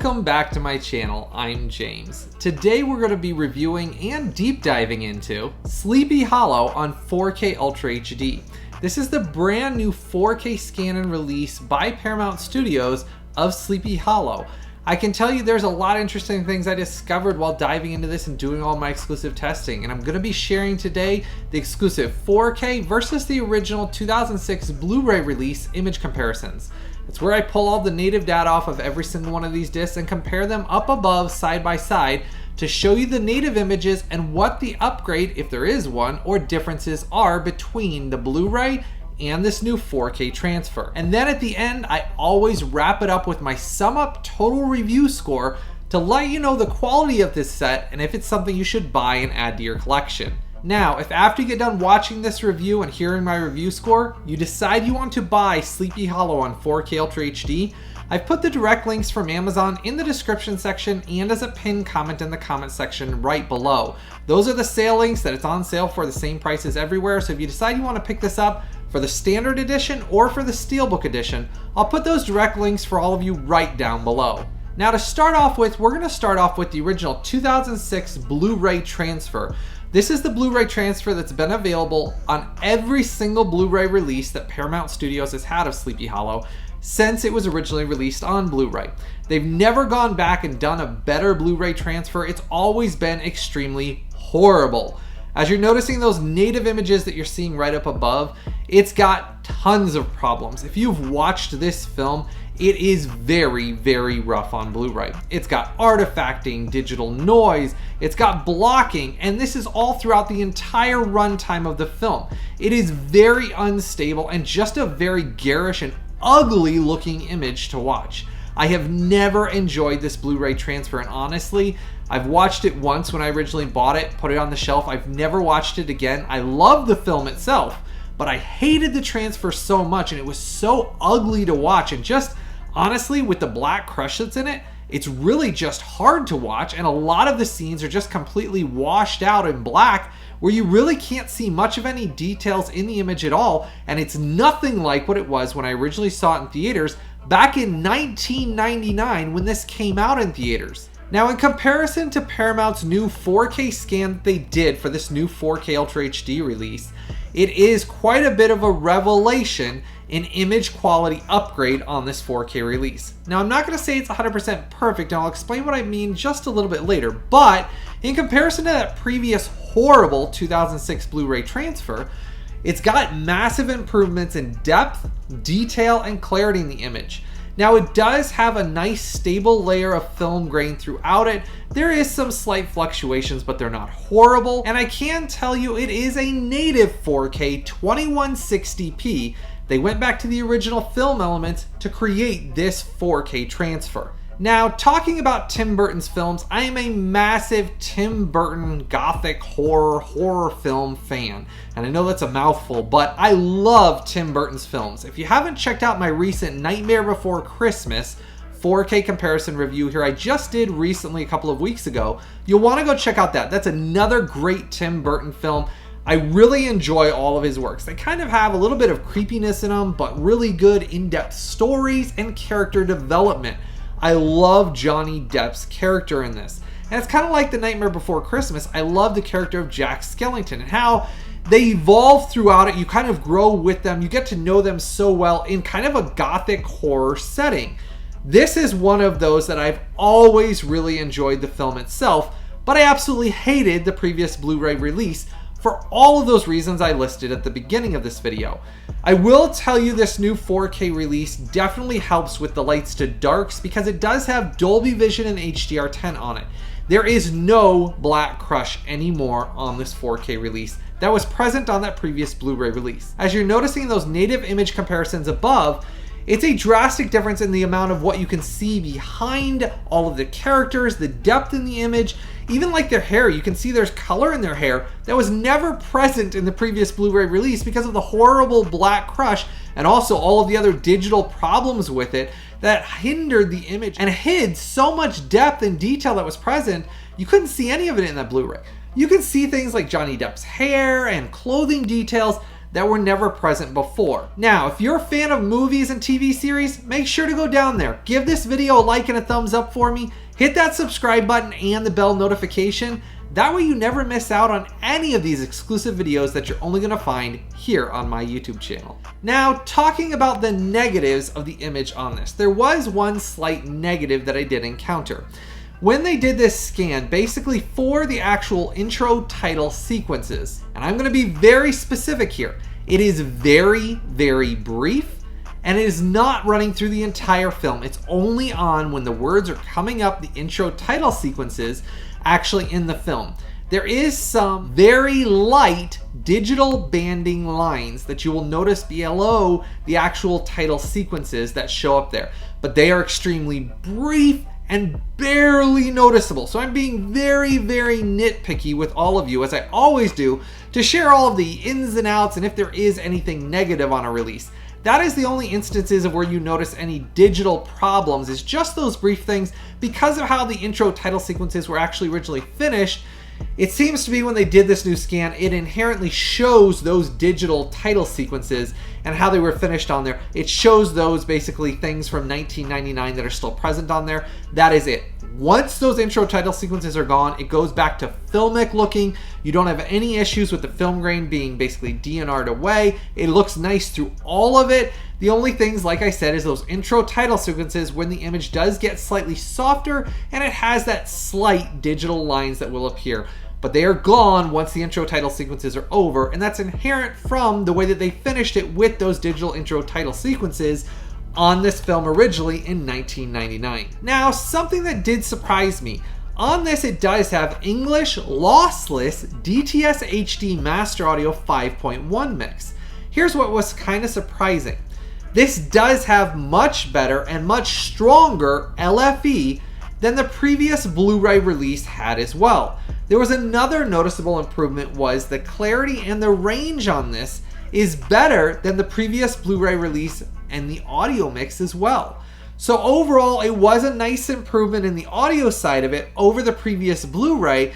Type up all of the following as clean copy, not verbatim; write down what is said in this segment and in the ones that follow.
Welcome back to my channel. I'm James. Today we're going to be reviewing and deep diving into Sleepy Hollow on 4K Ultra HD. This is the brand new 4K scan and release by Paramount Studios of Sleepy Hollow. I can tell you there's a lot of interesting things I discovered while diving into this and doing all my exclusive testing, and I'm going to be sharing today the exclusive 4K versus the original 2006 Blu Ray release image comparisons. It's where I pull all the native data off of every single one of these discs and compare them up above side by side to show you the native images and what the upgrade, if there is one, or differences are between the Blu Ray and this new 4K transfer. And then at the end, I always wrap it up with my sum up total review score to let you know the quality of this set and if it's something you should buy and add to your collection. Now, if after you get done watching this review and hearing my review score, you decide you want to buy Sleepy Hollow on 4K Ultra HD, I've put the direct links from Amazon in the description section and as a pinned comment in the comment section right below. Those are the sale links that it's on sale for the same prices everywhere, so if you decide you want to pick this up for the standard edition or for the Steelbook edition, I'll put those direct links for all of you right down below. Now to start off with, we're going to start off with the original 2006 Blu Ray transfer. This is the Blu Ray transfer that's been available on every single Blu Ray release that Paramount Studios has had of Sleepy Hollow since it was originally released on Blu Ray. They've never gone back and done a better Blu Ray transfer. It's always been extremely horrible. As you're noticing those native images that you're seeing right up above, it's got tons of problems. If you've watched this film, it is very, very rough on Blu Ray. It's got artifacting, digital noise, it's got blocking, and this is all throughout the entire runtime of the film. It is very unstable and just a very garish and ugly looking image to watch. I have never enjoyed this Blu Ray transfer, and honestly, I've watched it once when I originally bought it, put it on the shelf. I've never watched it again. I love the film itself, but I hated the transfer so much and it was so ugly to watch, and just honestly with the black crush that's in it, it's really just hard to watch, and a lot of the scenes are just completely washed out in black where you really can't see much of any details in the image at all, and it's nothing like what it was when I originally saw it in theaters back in 1999 when this came out in theaters. Now, in comparison to Paramount's new 4K scan that they did for this new 4K Ultra HD release, it is quite a bit of a revelation in image quality upgrade on this 4K release. Now, I'm not going to say it's 100% perfect, and I'll explain what I mean just a little bit later, but in comparison to that previous horrible 2006 Blu Ray transfer, it's got massive improvements in depth, detail, and clarity in the image. Now, it does have a nice stable layer of film grain throughout it. There is some slight fluctuations, but they're not horrible. And I can tell you it is a native 4K 2160p. They went back to the original film elements to create this 4K transfer. Now, talking about Tim Burton's films, I am a massive Tim Burton gothic horror film fan. And I know that's a mouthful, but I love Tim Burton's films. If you haven't checked out my recent Nightmare Before Christmas 4K comparison review here I just did recently a couple of weeks ago, you'll want to go check out that. That's another great Tim Burton film. I really enjoy all of his works. They kind of have a little bit of creepiness in them, but really good in-depth stories and character development. I love Johnny Depp's character in this. And it's kind of like The Nightmare Before Christmas. I love the character of Jack Skellington and how they evolve throughout it. You kind of grow with them. You get to know them so well in kind of a gothic horror setting. This is one of those that I've always really enjoyed the film itself, but I absolutely hated the previous Blu Ray release for all of those reasons I listed at the beginning of this video. I will tell you this new 4K release definitely helps with the lights to darks because it does have Dolby Vision and HDR10 on it. There is no black crush anymore on this 4K release that was present on that previous Blu Ray release. As you're noticing those native image comparisons above, it's a drastic difference in the amount of what you can see behind all of the characters, the depth in the image, even like their hair. You can see there's color in their hair that was never present in the previous Blu Ray release because of the horrible black crush and also all of the other digital problems with it that hindered the image and hid so much depth and detail that was present. You couldn't see any of it in that Blu Ray. You can see things like Johnny Depp's hair and clothing details that were never present before. Now, if you're a fan of movies and TV series, make sure to go down there. Give this video a like and a thumbs up for me. Hit that subscribe button and the bell notification. That way you never miss out on any of these exclusive videos that you're only going to find here on my YouTube channel. Now, talking about the negatives of the image on this, there was one slight negative that I did encounter. When they did this scan, basically for the actual intro title sequences, and I'm going to be very specific here, it is very, very brief, and it is not running through the entire film. It's only on when the words are coming up, the intro title sequences actually in the film. There is some very light digital banding lines that you will notice below the actual title sequences that show up there, but they are extremely brief and barely noticeable. So I'm being very, very nitpicky with all of you, as I always do, to share all of the ins and outs and if there is anything negative on a release. That is the only instances of where you notice any digital problems, is just those brief things. Because of how the intro title sequences were actually originally finished, it seems to be when they did this new scan, it inherently shows those digital title sequences and how they were finished on there. It shows those basically things from 1999 that are still present on there. That is it. Once those intro title sequences are gone, it goes back to filmic looking. You don't have any issues with the film grain being basically DNR'd away. It looks nice through all of it. The only things, like I said, is those intro title sequences when the image does get slightly softer and it has that slight digital lines that will appear. But they are gone once the intro title sequences are over, and that's inherent from the way that they finished it with those digital intro title sequences on this film originally in 1999. Now, something that did surprise me, on this it does have English lossless DTS HD Master Audio 5.1 mix. Here's what was kind of surprising. This does have much better and much stronger LFE than the previous Blu-ray release had as well. There was another noticeable improvement, was the clarity and the range on this is better than the previous Blu-ray release and the audio mix as well. So overall, it was a nice improvement in the audio side of it over the previous Blu-ray.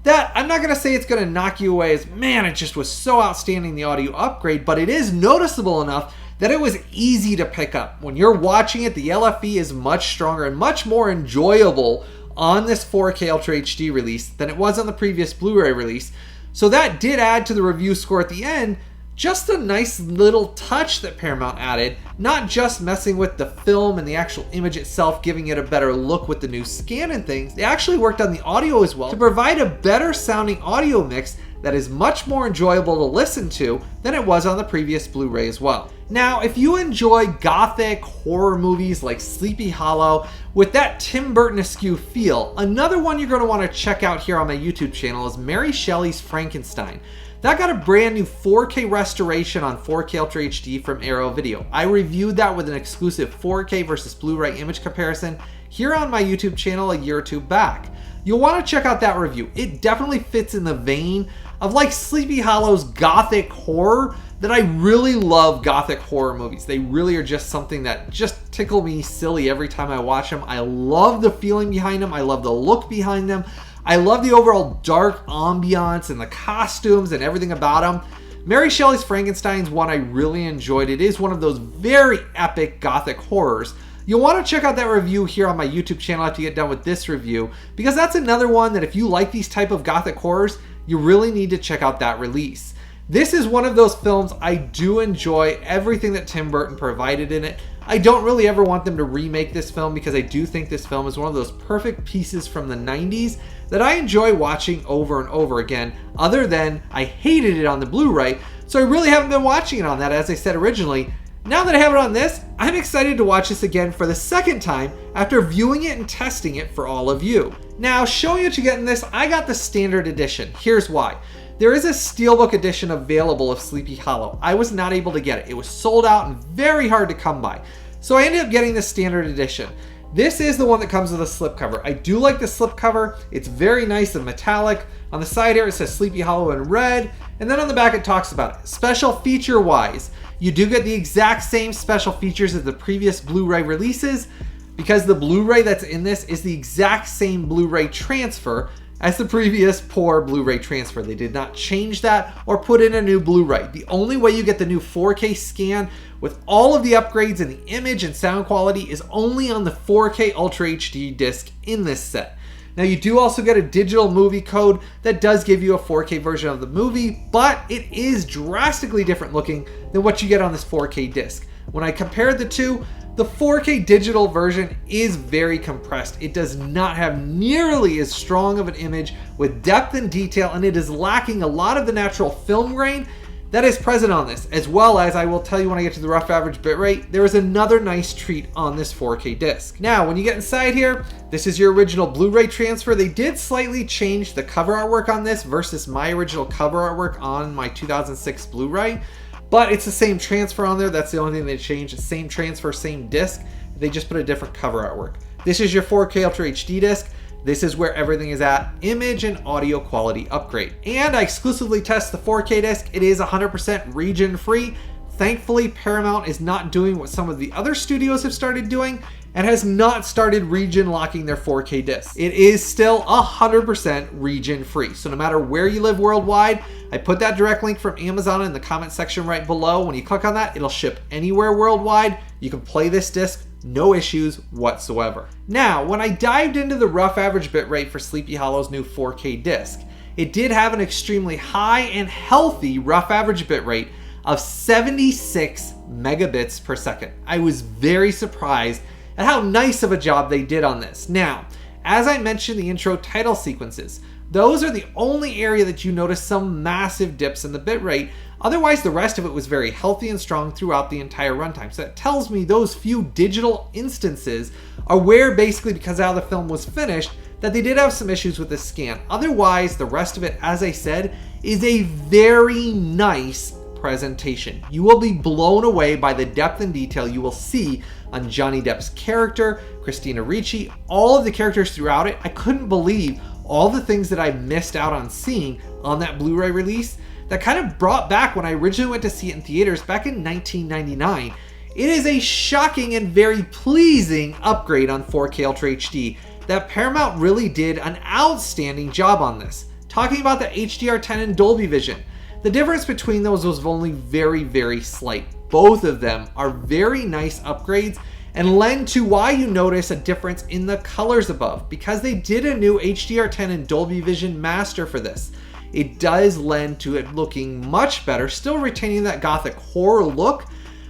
That, I'm not going to say it's going to knock you away as, man, it just was so outstanding, the audio upgrade, but it is noticeable enough that it was easy to pick up. When you're watching it, the LFE is much stronger and much more enjoyable on this 4K Ultra HD release than it was on the previous Blu-ray release. So that did add to the review score at the end. Just a nice little touch that Paramount added, not just messing with the film and the actual image itself, giving it a better look with the new scan and things. They actually worked on the audio as well to provide a better sounding audio mix that is much more enjoyable to listen to than it was on the previous Blu-ray as well. Now, if you enjoy gothic horror movies like Sleepy Hollow with that Tim Burton-esque feel, another one you're going to want to check out here on my YouTube channel is Mary Shelley's Frankenstein. That got a brand new 4K restoration on 4K Ultra HD from Arrow Video. I reviewed that with an exclusive 4K versus Blu-ray image comparison here on my YouTube channel a year or two back. You'll want to check out that review. It definitely fits in the vein of like Sleepy Hollow's gothic horror, that I really love gothic horror movies. They really are just something that just tickle me silly every time I watch them. I love the feeling behind them. I love the look behind them. I love the overall dark ambiance and the costumes and everything about them. Mary Shelley's Frankenstein's one I really enjoyed. It is one of those very epic gothic horrors. You'll want to check out that review here on my YouTube channel after you get done with this review, because that's another one that if you like these type of gothic horrors, you really need to check out that release. This is one of those films I do enjoy everything that Tim Burton provided in it. I don't really ever want them to remake this film because I do think this film is one of those perfect pieces from the 90s that I enjoy watching over and over again, other than I hated it on the Blu-ray, so I really haven't been watching it on that, as I said originally. Now that I have it on this, I'm excited to watch this again for the second time after viewing it and testing it for all of you. Now, showing you what you get in this, I got the standard edition. Here's why. There is a Steelbook edition available of Sleepy Hollow. I was not able to get it. It was sold out and very hard to come by. So I ended up getting the standard edition. This is the one that comes with a slipcover. I do like the slipcover. It's very nice and metallic. On the side here it says Sleepy Hollow in red, and then on the back it talks about it. Special feature wise, you do get the exact same special features as the previous Blu-ray releases, because the Blu-ray that's in this is the exact same Blu-ray transfer, as the previous poor Blu-ray transfer. They did not change that or put in a new Blu-ray. The only way you get the new 4K scan with all of the upgrades in the image and sound quality is only on the 4K Ultra HD disc in this set. Now you do also get a digital movie code that does give you a 4K version of the movie, but it is drastically different looking than what you get on this 4K disc. When I compared the two, the 4K digital version is very compressed. It does not have nearly as strong of an image with depth and detail, and it is lacking a lot of the natural film grain that is present on this, as well as I will tell you when I get to the rough average bitrate, there is another nice treat on this 4K disc. Now, when you get inside here, this is your original Blu-ray transfer. They did slightly change the cover artwork on this versus my original cover artwork on my 2006 Blu-ray, but it's the same transfer on there. That's the only thing they changed. Same transfer, same disc. They just put a different cover artwork. This is your 4K Ultra HD disc. This is where everything is at, image and audio quality upgrade. And I exclusively test the 4K disc. It is 100% region free. Thankfully, Paramount is not doing what some of the other studios have started doing and has not started region locking their 4K discs. It is still 100% region free. So no matter where you live worldwide, I put that direct link from Amazon in the comment section right below. When you click on that, it'll ship anywhere worldwide. You can play this disc, no issues whatsoever. Now, when I dived into the rough average bitrate for Sleepy Hollow's new 4K disc, it did have an extremely high and healthy rough average bitrate of 76 megabits per second. I was very surprised at how nice of a job they did on this. Now, as I mentioned, the intro title sequences, those are the only area that you notice some massive dips in the bitrate. Otherwise, the rest of it was very healthy and strong throughout the entire runtime. So that tells me those few digital instances are where basically, because of how the film was finished, that they did have some issues with the scan. Otherwise, the rest of it, as I said, is a very nice presentation. You will be blown away by the depth and detail you will see on Johnny Depp's character, Christina Ricci, all of the characters throughout it. I couldn't believe all the things that I missed out on seeing on that Blu-ray release that kind of brought back when I originally went to see it in theaters back in 1999. It is a shocking and very pleasing upgrade on 4K Ultra HD that Paramount really did an outstanding job on this. Talking about the HDR10 and Dolby Vision, the difference between those was only very, very slight. Both of them are very nice upgrades and lend to why you notice a difference in the colors above, because they did a new HDR10 and Dolby Vision master for this. It does lend to it looking much better, still retaining that gothic horror look,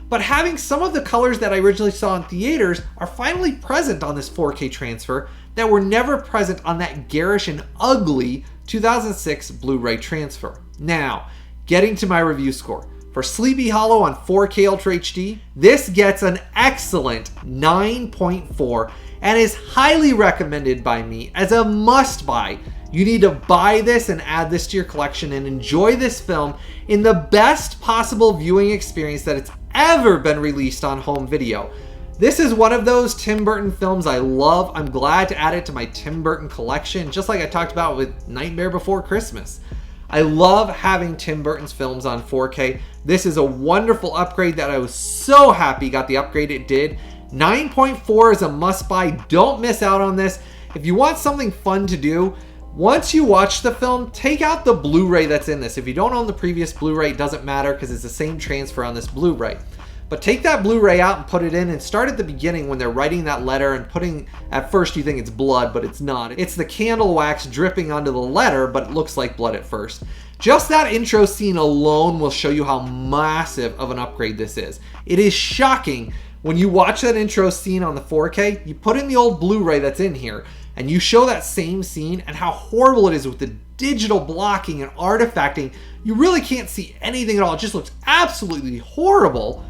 but having some of the colors that I originally saw in theaters are finally present on this 4K transfer that were never present on that garish and ugly 2006 Blu-ray transfer. Now, getting to my review score. For Sleepy Hollow on 4K Ultra HD, this gets an excellent 9.4 and is highly recommended by me as a must-buy. You need to buy this and add this to your collection and enjoy this film in the best possible viewing experience that it's ever been released on home video. This is one of those Tim Burton films I love. I'm glad to add it to my Tim Burton collection, just like I talked about with Nightmare Before Christmas. I love having Tim Burton's films on 4K. This is a wonderful upgrade that I was so happy got the upgrade it did. 9.4 is a must buy. Don't miss out on this. If you want something fun to do, once you watch the film, take out the Blu-ray that's in this. If you don't own the previous Blu-ray, it doesn't matter because it's the same transfer on this Blu-ray. But take that Blu-ray out and put it in and start at the beginning when they're writing that letter and putting, at first you think it's blood, but it's not. It's the candle wax dripping onto the letter, but it looks like blood at first. Just that intro scene alone will show you how massive of an upgrade this is. It is shocking when you watch that intro scene on the 4K, you put in the old Blu-ray that's in here, and you show that same scene and how horrible it is with the digital blocking and artifacting. You really can't see anything at all. It just looks absolutely horrible.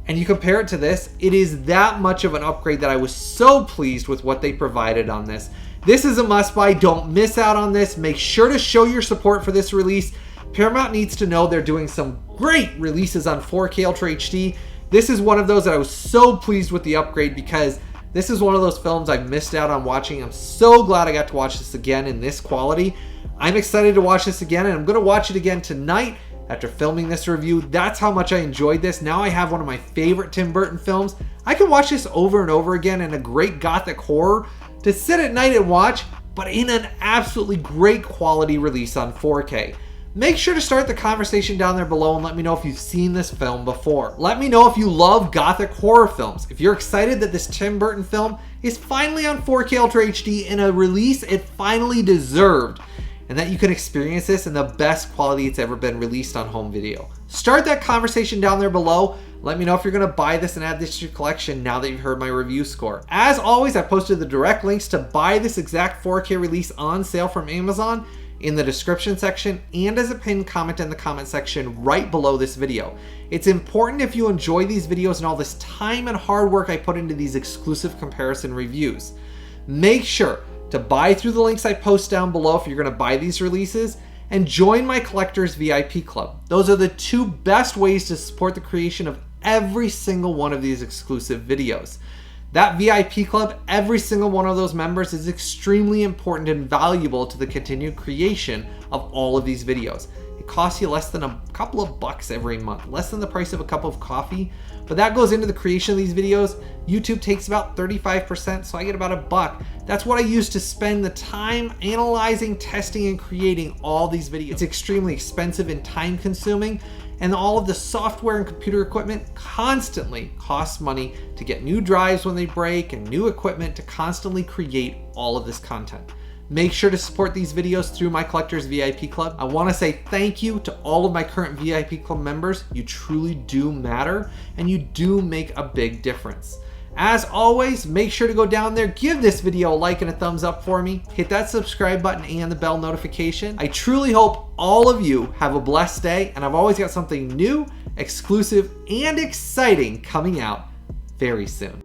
And you compare it to this, it is that much of an upgrade that I was so pleased with what they provided on this. This is a must buy. Don't miss out on this. Make sure to show your support for this release. Paramount needs to know they're doing some great releases on 4K Ultra HD. This is one of those that I was so pleased with the upgrade because this is one of those films I missed out on watching. I'm so glad I got to watch this again in this quality. I'm excited to watch this again, and I'm going to watch it again tonight after filming this review. That's how much I enjoyed this. Now I have one of my favorite Tim Burton films. I can watch this over and over again in a great gothic horror to sit at night and watch. but in an absolutely great quality release on 4K. Make sure to start the conversation down there below and let me know if you've seen this film before. Let me know if you love gothic horror films, if you're excited that this Tim Burton film is finally on 4K Ultra HD in a release it finally deserved, and that you can experience this in the best quality it's ever been released on home video. Start that conversation down there below. Let me know if you're gonna buy this and add this to your collection now that you've heard my review score. As always, I posted the direct links to buy this exact 4K release on sale from Amazon in the description section and as a pinned comment in the comment section right below this video. It's important if you enjoy these videos and all this time and hard work I put into these exclusive comparison reviews. Make sure to buy through the links I post down below if you're gonna buy these releases, and join my Collectors VIP Club. Those are the two best ways to support the creation of every single one of these exclusive videos. That VIP Club, every single one of those members is extremely important and valuable to the continued creation of all of these videos. It costs you less than a couple of bucks every month, less than the price of a cup of coffee, but that goes into the creation of these videos. YouTube takes about 35%, so I get about $1. That's what I use to spend the time analyzing, testing, and creating all these videos. It's extremely expensive and time consuming, and all of the software and computer equipment constantly costs money to get new drives when they break and new equipment to constantly create all of this content. Make sure to support these videos through my Collectors VIP Club. I want to say thank you to all of my current VIP Club members. You truly do matter and you do make a big difference. As always, make sure to go down there, give this video a like and a thumbs up for me, hit that subscribe button and the bell notification. I truly hope all of you have a blessed day, and I've always got something new, exclusive, and exciting coming out very soon.